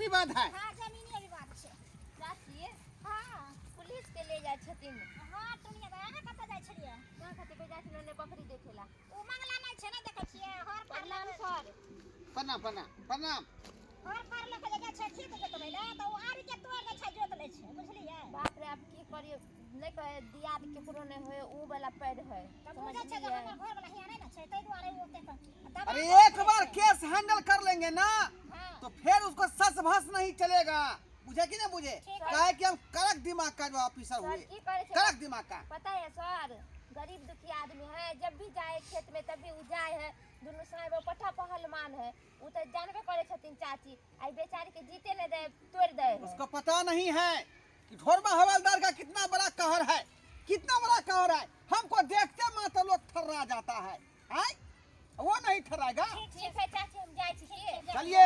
विवाद है। हां जमीनी विवाद छे चाची हां पुलिस के ले जाय छथिन। हां टुनिया दाना कत जाय छलिए कहां खातिर पे जाय छथिन ने बकरी देखेला। ओ मंगला नै छे ना देखै छियै हर प्रणाम सर। प्रणाम प्रणाम प्रणाम। हर फार लेके ले जाय छै ठीक से तो भैला तो आरी के तोड़ दे छै जोत ले छै बुझलिए। बाप रे आप की करियो नहीं कहे दियाद केकरो नहीं होए ऊ वाला पैर है तब बुझै छै जे हमर घर वाला हिया नै ना छै तै दुआरे ओते दबा। अरे एक बार केस हैंडल कर लेंगे ना तो फिर उसको सस भस नहीं चलेगा। बुझे कि नहीं बुझे? काहे कि हम कड़क दिमाग का जो ऑफिसर हुए, की करे छे कड़क दिमाग का। पता है सर गरीब दुखी आदमी है जब भी जाए खेत में तभी उ जाए है दुनु साहब पठा पहलवान है उ तो जानबे करे छथिन चाची आई बेचारी के जीते न दे तोड़ दे है। उसको पता नहीं है कि ढोरमा हवलदार का कितना बड़ा कहर है, कितना बड़ा कहर है। हमको देखते मात्र लोग थर्रा जाता है, हैं? वो नहीं थर्राएगा। ठीक है चाची हम जाए छी। चलिए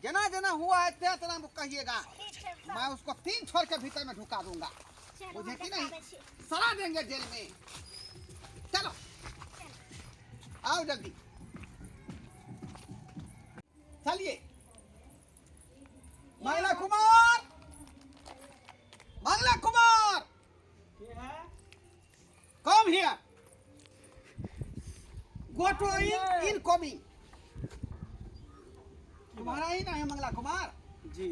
जना जना हुआ है ते तना कहिएगा, मैं उसको 3 छोर के भीतर में ढुका दूंगा। मुझे कि नहीं सड़ा देंगे जेल में। चलो आओ जल्दी चलिए। Mangala Kumar, Mangala Kumar come here, go to in coming. तुम्हारा ही ना है मंगला कुमार जी।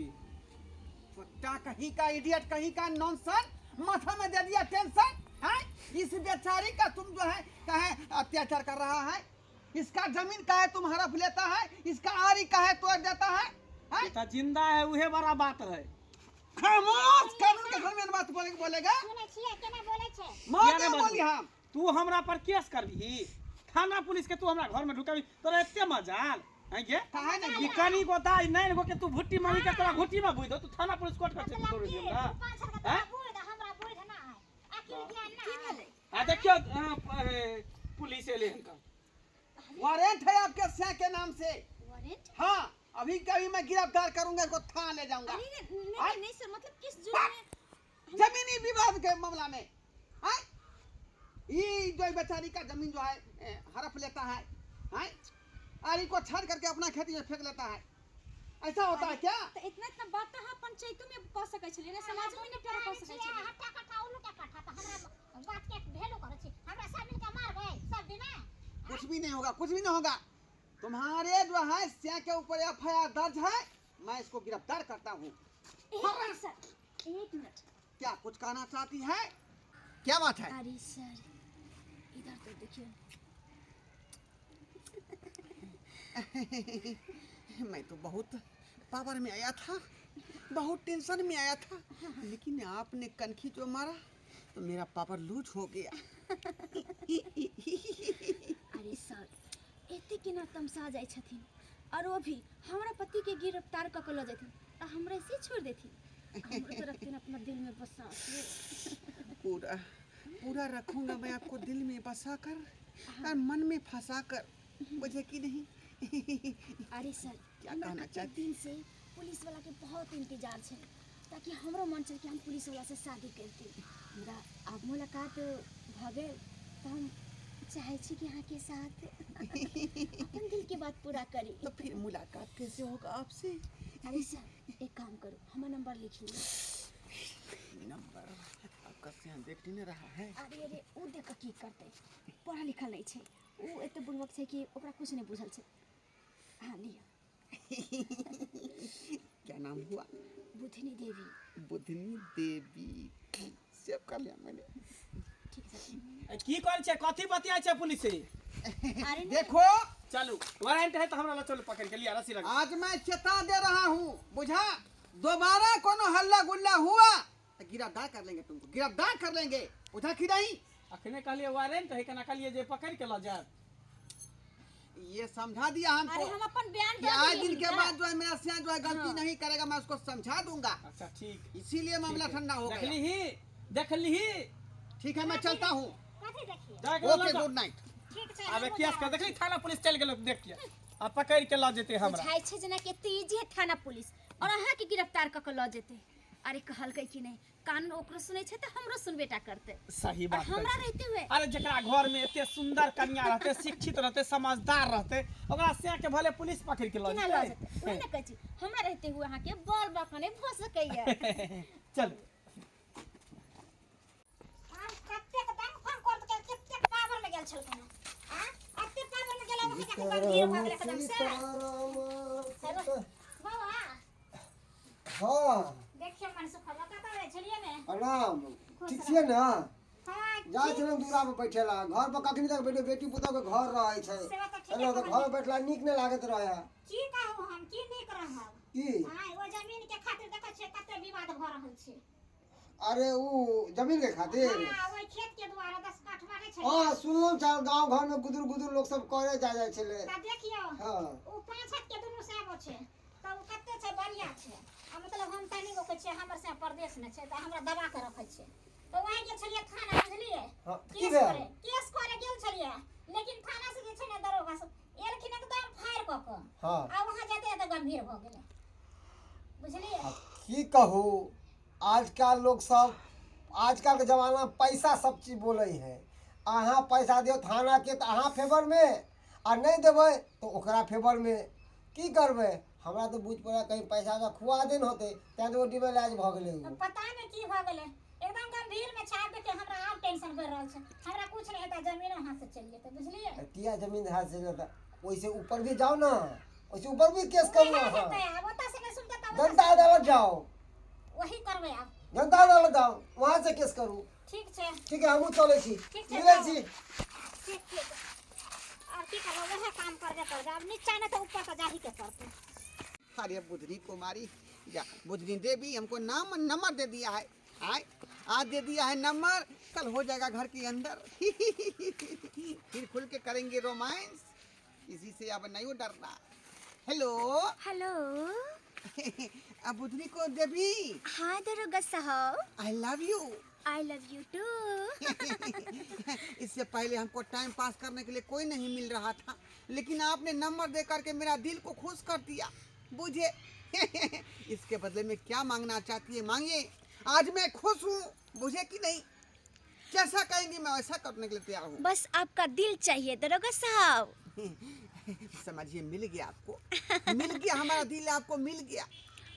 छोटा कहीं का इडियट, कहीं का नॉनसेंस, माथा में दे दिया टेंशन है। इस बेचारी का तुम जो है कहे अत्याचार कर रहा है। इसका जमीन का है तुम हड़प लेता है, इसका आरी का है तोड़ देता है। बेटा जिंदा है उहे बड़ा बात है। खामोश, कानून के घर में बात बोलेगा। सुनै छियै केना बोलै छै मार बोली हम। तू हमरा पर केस करबी, थाना पुलिस के तू हमरा घर में ढुकाबी, तोरा एते मजाल है गे? काहे नहीं ई कनी गोता ई नहीं गो के तू भुट्टी मारी के तोरा घुट्टी में बुझ दो, तू थाना पुलिस कोर्ट कर मतलब छोड़ कि दियो ना। 5 साल का हैं? बूढ़ दा हमरा बूढ़ ना है आखिर ज्ञान ना है। आ देखियो पुलिस एले हन का वारंट है आपके स्या के नाम से। वारंट हाँ अभी कभी मैं गिरफ्तार करूंगा, इसको थाना ले जाऊंगा। नहीं सर मतलब किस जुर्म में? जमीनी विवाद के मामला में। हैं? ये जो बेचारी का जमीन जो है हड़प लेता है, हैं? आरी को छाड़ करके अपना खेती में फेंक लेता है। ऐसा होता है क्या? तो इतना इतना बात तो पंचायत में कह सकै छलिए ना, समाज में निपटारा कह सकै छलिए। हट्टा कट्ठा उल्लू के कट्ठा तो हमरा बात के भेलू करे छी। हमरा सब मिल के मार गए सब दिन में। कुछ भी नहीं होगा, कुछ भी नहीं होगा। तुम्हारे जो है स्या के ऊपर एफआईआर दर्ज है, मैं इसको गिरफ्तार करता हूँ। Sir 1 minute. क्या कुछ कहना चाहती है? क्या बात है? अरे सर इधर तो देखिए। मैं तो बहुत पावर में आया था, बहुत टेंशन में आया था, लेकिन आपने कनखी जो मारा तो मेरा पावर लूज हो गया। अरे सर एते केना तमसा जाय छथिन और वो भी हमरा पति के गिरफ्तार क के ल जेथिन आ हमरा से छोड़ देथिन। हमरा तो रखते अपना दिल में बसा के। पूरा पूरा रखूंगा मैं आपको दिल में बसा कर और मन में फंसा कर। मुझे कि नहीं? अरे सर क्या हमरा कहना कते चाहती? दिन से पुलिस वाला के बहुत इंतजार छे ताकि हमरो मन छे कि हम पुलिस वाला से शादी करती। हमरा अब मुलाकात भ गेल तो हम चाहे छी कि यहाँ के साथ अपन दिल की बात पूरा करी। तो फिर मुलाकात कैसे होगा आपसे? अरे सर एक काम करो हमारा नंबर लिख लीजिए। नंबर आपका स्या देख नहीं रहा है। अरे अरे उ देख की करते पढ़ा लिखल नहीं छे, उ एते बुड़बक छे कि ओकरा कुछ नहीं बुझल छे। हाँ लिया। क्या नाम हुआ? बुधनी देवी। बुधनी देवी सेव कर लिया मैंने। ठीक है सर। की कर छे कथि बतिया छे पुलिस से? अरे देखो चलो वारंट है तो हमरा ला चलो पकड़ के लिया रस्सी लगा। आज मैं चेता दे रहा हूँ, बुझा? दोबारा कोनो हल्ला गुल्ला हुआ तो गिरफ्तार कर लेंगे, तुमको गिरफ्तार कर लेंगे। बुझा कि नहीं? अखने कहलिए वारंट है केना कहलिए जे पकड़ के ला जा। ये समझा दिया हमको। अरे हम अपन बयान कि दे आज दिए दिन के इनका। बाद जो है मेरा स्या जो है गलती नहीं करेगा, मैं उसको समझा दूंगा। अच्छा ठीक। इसीलिए मामला ठंडा हो गया। देख ली। ठीक है मैं चलता हूँ। कथि देखिए जाके ओके गुड नाइट। ठीक छै अबे केस कर देखली थाना पुलिस चल गेल देख के आ पकड़ के ला जेते हमरा। बुझाई छे जना के तेजी है थाना पुलिस और अहाँ के गिरफ्तार क के ल जेते। अरे कहलकै कि नहीं कानून ओकरो सुनै छै त हमरो सुनबेटा करते। सही और बात हमरा कहै छी। रहते हुए अरे जकरा घर में एते सुंदर कन्या रहते, शिक्षित रहते, समझदार रहते, ओकरा से के भले पुलिस पकड़ के ल केना लऽ जेतै ओही ने कहै छी हमरा रहते हुए अहाँ के बड़ बकने भ सकैया। चल हम कतेक दाम फोन कर के कतेक पावर में गेल छलखिन हां अते पावर में गेला वहां जाके बड़ भीड़ भ गेल एकदम से। बाबा हाँ देखिए मन से खला का करे छलिए ने। प्रणाम ठीक छियै ने हां जाइ छलहुँ दूरा पे बैठेला घर पर कखनी तक बैठे बेटी पुतहु के घर रहै छै सेवा त ठीक एना तो घर में बैठला नीक नहीं लागत रहे की कहू हम की नीक रहब। की हां ओ जमीन के खातिर देखै छै कते विवाद भ रहल छै। अरे ऊ जमीन के खातिर हां ओइ खेत के द्वारा 10 काठ मारे छै। हाँ सुनलहुँ चार गांव घर में गुदुर गुदुर लोग सब करे जाय छले ता देखियो हाँ ओ 5 हाथ के दुनु साब छै त ओ कते छै बढ़िया छै। आ मतलब हम तनी गो के छै हमर से परदेश में छै त हमरा दबा के रखै छै। तो वही गेल छलिए थाना बुझलिए हाँ, की केस भेल? करे केस करे गेल छलिए लेकिन थाना से जे छै ने दरोगा सब एलखिन एकदम फायर क के हाँ आ वहां जाते त गंभीर भ गेलै बुझलिए। अब की कहू आजकल लोग सब आजकल के जमाना में पैसा सब चीज बोले है। अहाँ पैसा दियो थाना के तो अहाँ फेवर में आ नहीं देवे तो ओकरा फेवर में की करबे। हमरा तो बुझ पड़ा कहीं पैसा का खुआ दिन होते तैं तो डिबल आज भ गेले तो पता नहीं की भ गेलै एकदम गंभीर में छाप दे के हमरा आब टेंशन कर रहल छै। हमरा कुछ नहीं हेता जमीनो हाथ से चल जेतै बुझलिए। तिया जमीन हाथ से जाता वैसे ऊपर भी जाओ ना वैसे ऊपर भी केस करो ना हाँ। अब ओता से नहीं सुनते तब जनता अदालत जाओ वही करबै आब। जनता अदालत जाओ वहां से केस करू ठीक छै ठीक है हमहू चले छी ठीक छै, मिले जाओ। छी ठीक ठीक अब की करब वह काम कर अब नीचा नहीं तो ऊपर तो जाही के पड़ते। अरे बुधनी कुमारी या बुधनी देवी हमको नाम नंबर दे दिया है। आए आज दे दिया है नंबर कल हो जाएगा घर के अंदर। फिर खुल के करेंगे रोमांस इसी से अब नहीं डरना। हेलो हेलो अब बुधनी को देवी हाँ दरोगा साहब I love you. I love you too. इससे पहले हमको टाइम पास करने के लिए कोई नहीं मिल रहा था लेकिन आपने नंबर दे करके मेरा दिल को खुश कर दिया बुझे। इसके बदले में क्या मांगना चाहती है मांगिए। आज मैं खुश हूँ बुझे कि नहीं। जैसा कहेंगी मैं वैसा करने के लिए तैयार हूँ। बस आपका दिल चाहिए दरोगा साहब। समझिए मिल गया आपको मिल गया हमारा दिल आपको मिल गया।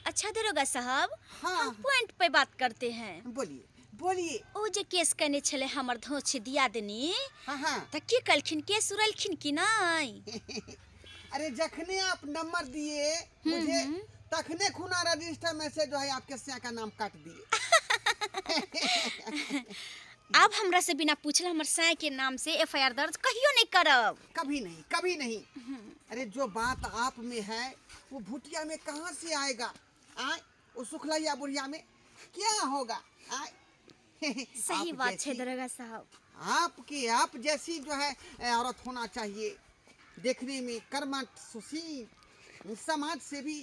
अच्छा दरोगा साहब हाँ। हम पॉइंट पे बात करते हैं। बोलिए बोलिए। ओ जे केस करने छले हमर धोछ दिया देनी हाँ हाँ त की कलखिन केस उड़लखिन कि नहीं। अरे जखने आप नंबर दिए मुझे तखने खुना रजिस्टर में से जो है आपके सिया का नाम काट दिए। अब हमरा से बिना पूछले हमर साय के नाम से एफआईआर दर्ज कहियो नहीं करब। कभी नहीं कभी नहीं। अरे जो बात आप में है वो भुटिया में कहाँ से आएगा। आए वो सुखलैया बुढ़िया में क्या होगा। आए सही आप बात है जैसी- दरोगा साहब। आपकी आप जैसी जो है औरत होना चाहिए देखने में कर्मठ सुशील समाज से भी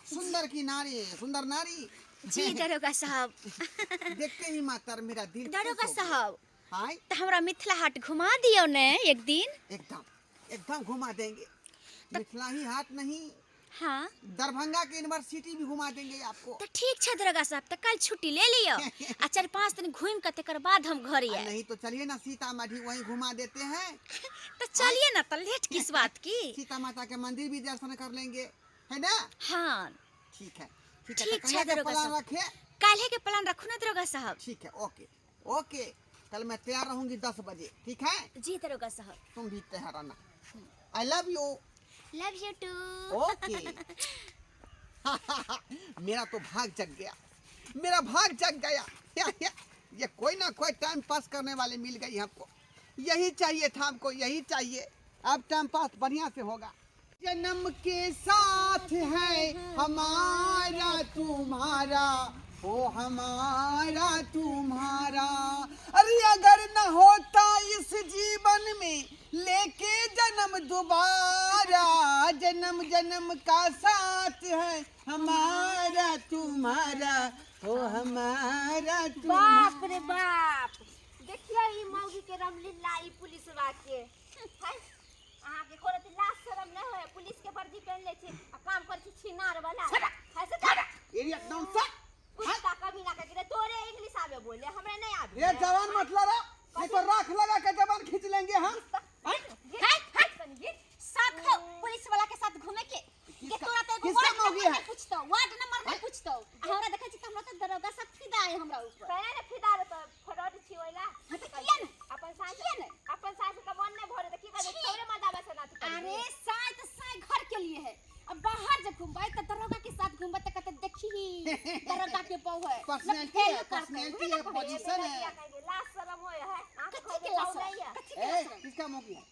सुंदर की नारी सुंदर नारी। जी दरोगा साहब। देखते ही मातर मेरा दिल खुश दरोगा हो गया। साहब हाय तो हमरा मिथिला हाट घुमा दियो ने एक दिन। एकदम एकदम घुमा देंगे। मिथिला ही हाट नहीं हाँ दरभंगा के यूनिवर्सिटी भी घुमा देंगे आपको। तो ठीक है दरोगा साहब तो कल छुट्टी ले लियो आ 4-5 दिन घूम के तेकर बाद हम घर आए। नहीं तो चलिए ना सीतामढ़ी वहीं घुमा देते हैं। तो चलिए ना तो लेट किस बात की। सीता माता के मंदिर भी दर्शन कर लेंगे है ना। हाँ ठीक है ठीक तो है कहिया का दरोगा प्लान साहब। रखे। काल्हे के प्लान रखो ना दरोगा साहब। ठीक है ओके ओके कल मैं तैयार रहूंगी 10 बजे ठीक है। जी दरोगा साहब। तुम भी तैयार रहना। I love you. Love you too. Okay मेरा तो भाग जग गया मेरा भाग जग गया। ये कोई ना कोई टाइम पास करने वाले मिल गई हमको। यही चाहिए था हमको यही चाहिए। अब टाइम पास बढ़िया से होगा। जन्म के साथ है हमारा तुम्हारा ओ हमारा तुम्हारा। अरे अगर न होता इस जीवन में लेके जन्म दोबारा जन्म जन्म का साथ है हमारा तुम्हारा ओ हमारा तुम्हारा। बाप रे बाप देखियो ई मौगी के रमलीला ई पुलिस के है। अहाँ के कोनो लाज शरम न है पुलिस के वर्दी पहन ले छी आ काम कर छी छिनार वाला। ऐसे एरिया नॉनसेंस कुछ का कमी ना करे तोरे इंग्लिश आवे बोले हमरे नहीं आवे ये जवान मतलब है नहीं तो राख लगा के जवान खींच लेंगे हम पुलिस वाला के साथ घूमे के तोरा तो किसका मौगी है? पूछतो वार्ड नंबर में पूछतो हमरा देखे छी हमरा तो दरोगा सब फिदा है हमरा ऊपर कहले ने फिदा रे तो फरड छी होइला हां तो किया ने अपन सास का मन नहीं भरे तो की करे तोरे मदावा से ना अरे साई तो साई घर के लिए है अब बाहर जब घूमबाई तो दरोगा के साथ घूमबा तो कहते देखी दरोगा के बहू है पर्सनालिटी है पोजीशन है लास्ट शर्म होए है कथी के लाश है ए किसका मौकी है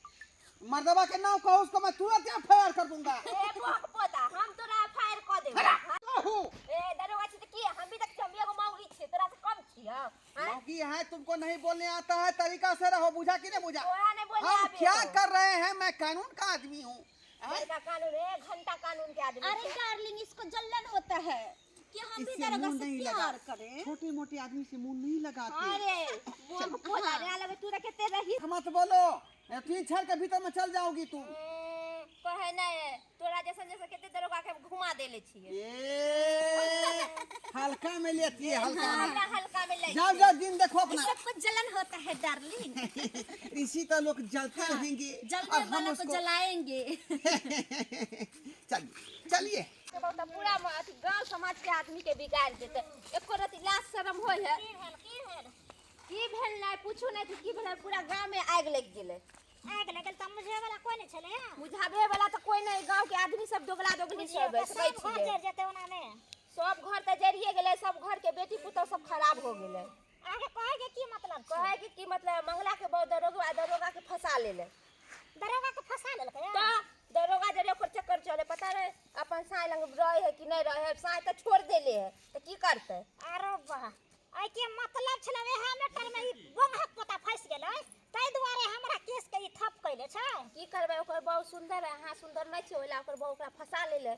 मर्दबा के नाम कहो उसको मैं तुरंत यहाँ फायर कर दूंगा ए भोग पोता हम तोरा फायर क देब ए दरोगा छी त की हम भी तक हम एगो मौगी छी तोरा से कम छी हां मौकी है तुमको नहीं बोलने आता है तरीका से रहो बुझा कि नहीं बुझा तोरा ने बोले हम आबे क्या कर रहे हैं मैं कानून का आदमी हूँ का कानून है घंटा कानून के आदमी अरे डार्लिंग इसको जल्लन होता है कि हम भी इससे दरोगा मुंह से नहीं प्यार लगा करें छोटे मोटे आदमी से मुंह नहीं लगाते अरे वो पोता रे लगे तू रखते रही मत बोलो तीन छड़ के भीतर में चल जाओगी तुम कहे नहीं तोरा जैसन जैसे केते दरोगा के घुमा देले छिए ये हल्का में लेती है हल्का में हमरा हल्का में ले जाओ जाओ दिन देखो अपना सबको जलन होता है डार्लिंग इसी तरह लोग जलते रहेंगे जलने और हम वाला को उसको जलाएंगे चलिए चलिए तो पूरा अथी गांव समाज के आदमी के बिगाड़ देते एको रति लाज शर्म होय है की भेल नहीं पूछू नहीं की भेल पूरा गांव में आग लग गेले आग लगल त मुझे वाला कोई नहीं छले बुझाबे वाला तो कोई नहीं गांव के आदमी सब दोगला दोगली सब है कहै सब घर छिए जर जेते ओना में सब घर त जरिए गेले सब घर के बेटी पुतौ सब खराब हो गेले आगे कहे के की मतलब छै कहे कि मतलब मंगला के बहुत दरोगा के फंसा लेले दरोगा के फंसा लेलकै तो दरोगा जरे ओकर चक्कर चले पता रहे अपन साय लंग रहे है कि नहीं रहे है साय तो छोड़ देले है तो की करते अरे वाह आई के मतलब छले एहा मैटर में ई बोंघक पोता फंस गेलै तै दुआरे हमरा केस के ई ठप कइले छै की करबे ओकर बहुत सुंदर है हां सुंदर नहीं छै ओला ओकर बहुत ओकरा फंसा लेले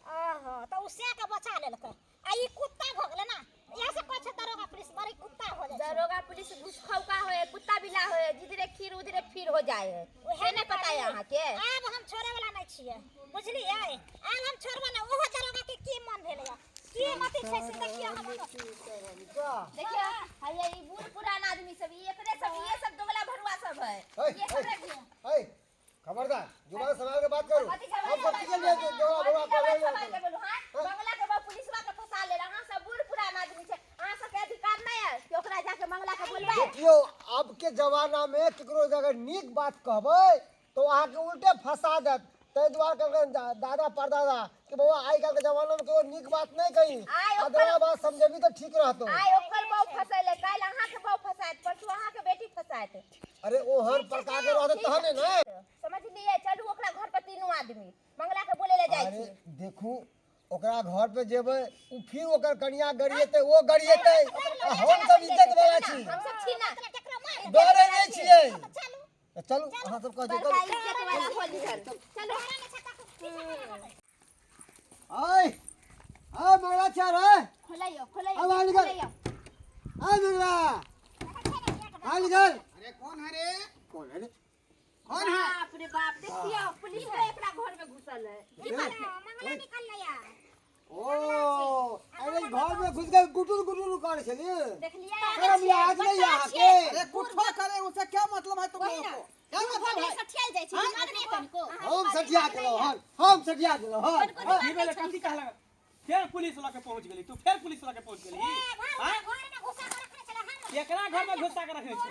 ओहो तो उसे के बचा लेलकै आ ई कुत्ता भ गेलै ना ऐसे कहै छै दरोगा पुलिस बड़ी कुत्ता हो जाइ छै दरोगा पुलिस घुसखौका होए कुत्ता बिला होए जिधरे खीर उधरे फिर हो जाए है से नहीं पता है यहाँ के आब हम छोड़े वाला नहीं छियै बुझलियै आब हम छोड़बा ना ओहो दरोगा के की मन भेलै की मति छै से देखियो हम देखियो हये ई बूढ़ पुरान आदमी सब ई एकरे सब ये सब दोगला भरुआ सब है ये सब रखियो खबरदार जुबान संभाल के बात करो हम सब के लिए जो बड़ा कर मंगला के बाद पुलिसवा के फंसा ले रहा सब बूढ़ पुरान आदमी छै अहाँ सब के अधिकार नहीं है कि ओकरा जाके मंगला के बोलबे देखियो अब के जमाना में केकरो अगर नीक बात कहबै तो अहाँ के उल्टे फंसा देत तै दुआरे कहलकै दादा परदादा कि बाबा आइ काल के जमाना में कोई नीक बात नहीं कही अदरा बात समझेबी तो ठीक रहतो आइ ओकर बहु फसैले काल अहाँ के बहु फसायत परसू अहाँ के बेटी फसायत अरे ओहर प्रकार के रहत तहने ना समझ लिए चलू ओकरा घर पर तीनों आदमी मंगला के बोले ले जाय अरे छी देखू ओकरा घर पे जेबै उ फिर ओकर कनिया गरिएते वो गरिएते हम सब इज्जत वाला छी हम सब छी ना डरे नहीं छियै चलू अहाँ सब कह बड़का इज्जत वाला होली घर चलो ओए आ मंगला चार है खोलाइयो अब आ निकल आ मंगला आ निकल अरे कौन है रे कौन है रे कौन है बाप रे बाप देखियो पुलिस वाला एकरा घर में घुसल है मंगला निकल लिया ओ अरे घर में घुस के गुटुर गुटुर करे छली देख लिया शर्म लाज नहीं यहाँ के अरे कुत्ता करे उसे क्या मतलब है तुम लोगों को क्या मतलब है सठियाल जाइ छै मारने तनको हम सटिया गेलो हम सटिया गेलो ई बेले कथी कहला फिर पुलिस वाला के पहुंच गेली तू फिर पुलिस वाला के पहुंच गेली हां घर में घुसा के रखने छले हम एकरा घर में घुसा के रखे छी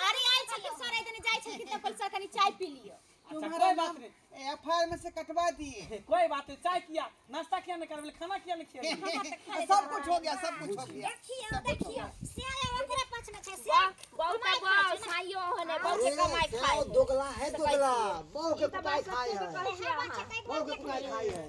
अरे आइ छलिए सर इतने जाइ छै कि तपल सर कनी चाय पी लियो अच्छा तुम्हारा कोई बात नाम नहीं एफआईआर में से कटवा दिए कोई बात नहीं चाय किया नाश्ता किया नहीं करबे खाना किया नहीं खिया सब कुछ हो गया सब कुछ हो गया देखियो से ओकरा पछ में छै से बहुत बहुत साइयो होने बहुत के कमाई खाए अरे दोगला है दोगला बहु के कुटाई खाई है बहु के कुटाई खाई है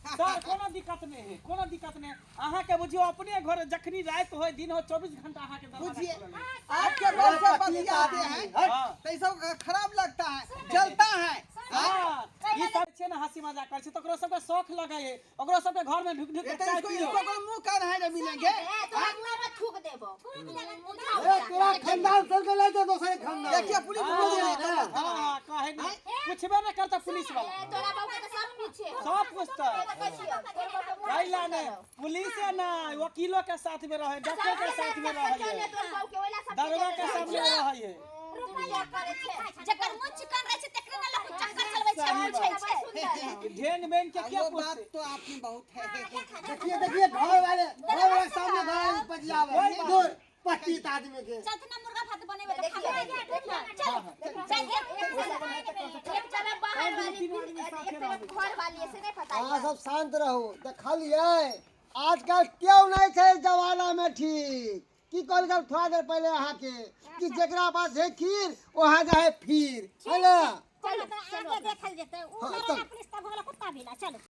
सर कोनो दिक्कत नहीं है कोनो दिक्कत नहीं अहाँ के बुझियो अपने घर जखनी रात होय दिन हो 24 घंटा अहाँ के बुझिए दरवाजा आपके घर से बतियाते हैं हां तो ये सब खराब लगता है जलता है हां ये सब छियै ना हंसी मजाक करै छै तो ओकरो सबके शौक लगे है ओकरो सबके घर में ढुक ढुक के चाय इसको पियो इसको मुंह कर है रे मिलेंगे तोरा मुंह में थूक देबो ए तोरा खानदान चल के ले जा दूसरे खानदान देखिए पुलिस बोल रही है हां काहे नहीं पूछबे ना करता पुलिस वाला तोरा बाबू के सब पूछे सब पूछता कैला ने पुलिस है ना वकीलों के साथ में रहे डॉक्टर के साथ में रहे दरोगा के सामने रहे रुपया करे छै जकर मुंह चिकन रहे छै तकरे ना लोग चक्कर चलबै छै सुंदर ढेन बेन के क्या वो बात पूछते तो आपने बहुत है देखिए घर वाले सामने घर वाले पजियावे दूर 25 आदमी के चतना मुर्गा भात बनेबे तो खा एक जना बाहर वाली एक तरफ घर वाली ऐसे नहीं पता अहाँ सब शांत रहो देखलिए आजकल क्यों नहीं थे जमाना में ठीक की कहल गल थोड़ा देर पहले अहाँ के कि जेकरा पास है खीर वहाँ जाए फिर है ना चलो आगे देखल जेतै उ हाँ, पुलिस तब होला कुत्ता भी ना चलो